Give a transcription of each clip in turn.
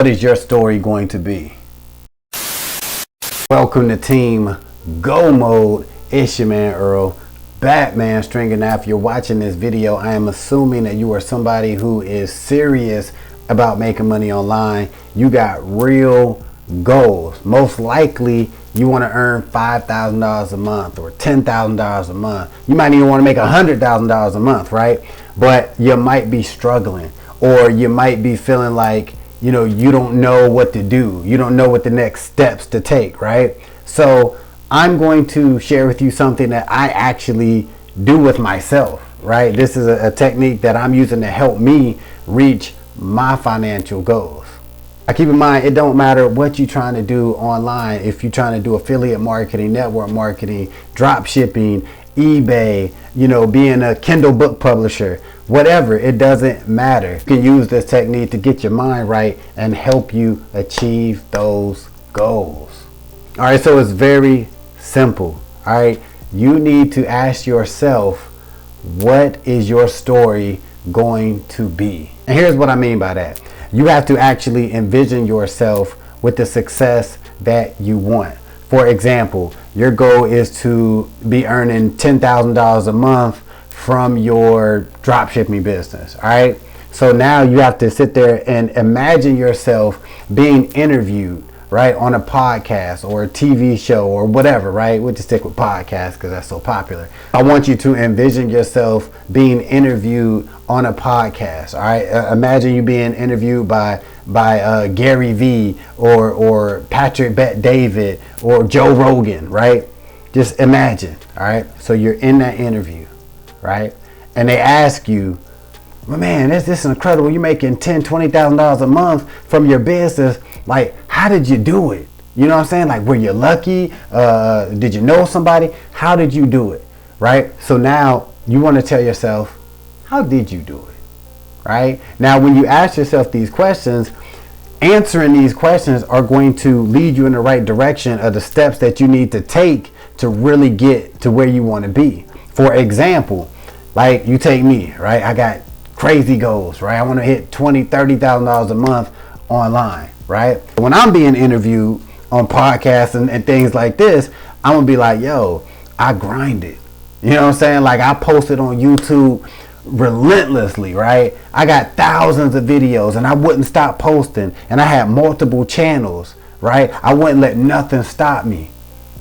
What is your story going to be? Welcome to Team Go Mode. It's your man Earl, Batman Stringer. Now, if you're watching this video, I am assuming that you are somebody who is serious about making money online. You got real goals. Most likely, you want to earn $5,000 a month or $10,000 a month. You might even want to make $100,000 a month, right? But you might be struggling, or you might be feeling like, you don't know what to do. You don't know what the next steps to take, right? So I'm going to share with you something that I actually do with myself, right? This is a technique that I'm using to help me reach my financial goals. Now, keep in mind, it don't matter what you're trying to do online. If you're trying to do affiliate marketing, network marketing, drop shipping, eBay, being a Kindle book publisher, whatever, it doesn't matter. You can use this technique to get your mind right and help you achieve those goals. All right, so it's very simple. All right, you need to ask yourself, what is your story going to be? And here's what I mean by that. You have to actually envision yourself with the success that you want. For example, your goal is to be earning $10,000 a month from your dropshipping business. All right. So now you have to sit there and imagine yourself being interviewed, right, on a podcast or a TV show or whatever, right? We'll just stick with podcasts because that's so popular. I want you to envision yourself being interviewed on a podcast. All right. Imagine you being interviewed by Gary Vee or Patrick Bet-David or Joe Rogan, right? Just imagine. All right. So you're in that interview, right? And they ask you, well, man, this is incredible. You're making $10,000, $20,000 a month from your business. Like, how did you do it? You know what I'm saying? Like, were you lucky? Did you know somebody? How did you do it? Right? So now you want to tell yourself, how did you do it? Right? Now, when you ask yourself these questions, answering these questions are going to lead you in the right direction of the steps that you need to take to really get to where you want to be. For example, like you take me, right? I got crazy goals, right? I want to hit $20,000, $30,000 a month online, right? When I'm being interviewed on podcasts and things like this, I'm going to be like, yo, I grinded. You know what I'm saying? Like, I posted on YouTube relentlessly, right? I got thousands of videos and I wouldn't stop posting, and I had multiple channels, right? I wouldn't let nothing stop me,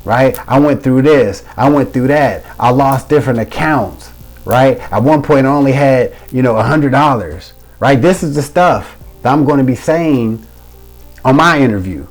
right? I went through this, I went through that, I lost different accounts, right? At one point I only had $100, right? This is the stuff that I'm going to be saying on my interview,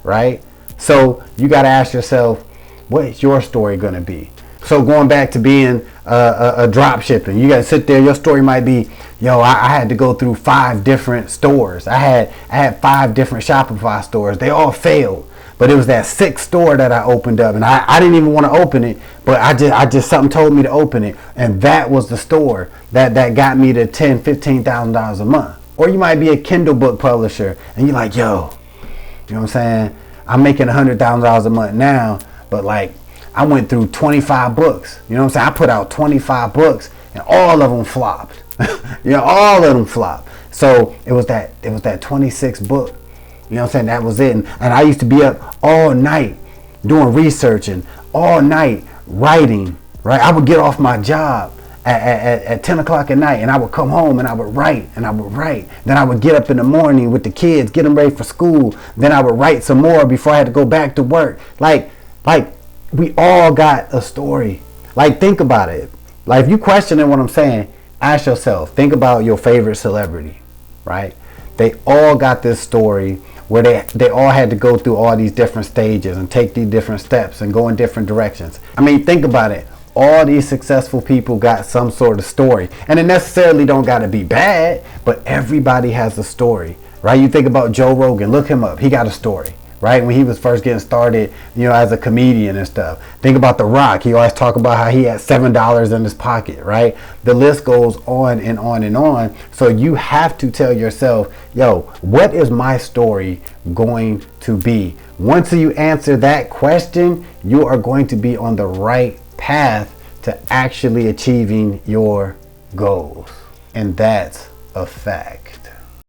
right? So you got to ask yourself, what is your story going to be? So going back to being a drop shipping, you got to sit there. Your story might be, I had to go through 5 different stores. I had 5 different Shopify stores. They all failed, but it was that 6th store that I opened up, and I didn't even want to open it, but I just something told me to open it, and that was the store that got me to $10,000, $15,000 a month. Or you might be a Kindle book publisher, and you're like, you know what I'm saying? I'm making $100,000 a month now, but like, I went through 25 books. You know what I'm saying? I put out 25 books and all of them flopped. All of them flopped. So it was that 26th book. You know what I'm saying? That was it. And I used to be up all night doing research and all night writing, right? I would get off my job at 10 o'clock at night, and I would come home and I would write and I would write. Then I would get up in the morning with the kids, get them ready for school. Then I would write some more before I had to go back to work. Like, we all got a story. Like, think about it. Like, if you questioning what I'm saying, ask yourself, think about your favorite celebrity, right? They all got this story where they all had to go through all these different stages and take these different steps and go in different directions. I mean, think about it. All these successful people got some sort of story, and it necessarily don't got to be bad, but everybody has a story, right? You think about Joe Rogan, look him up. He got a story. Right, when he was first getting started, as a comedian and stuff. Think about The Rock. He always talk about how he had $7 in his pocket, right? The list goes on and on and on. So you have to tell yourself, what is my story going to be? Once you answer that question, you are going to be on the right path to actually achieving your goals. And that's a fact.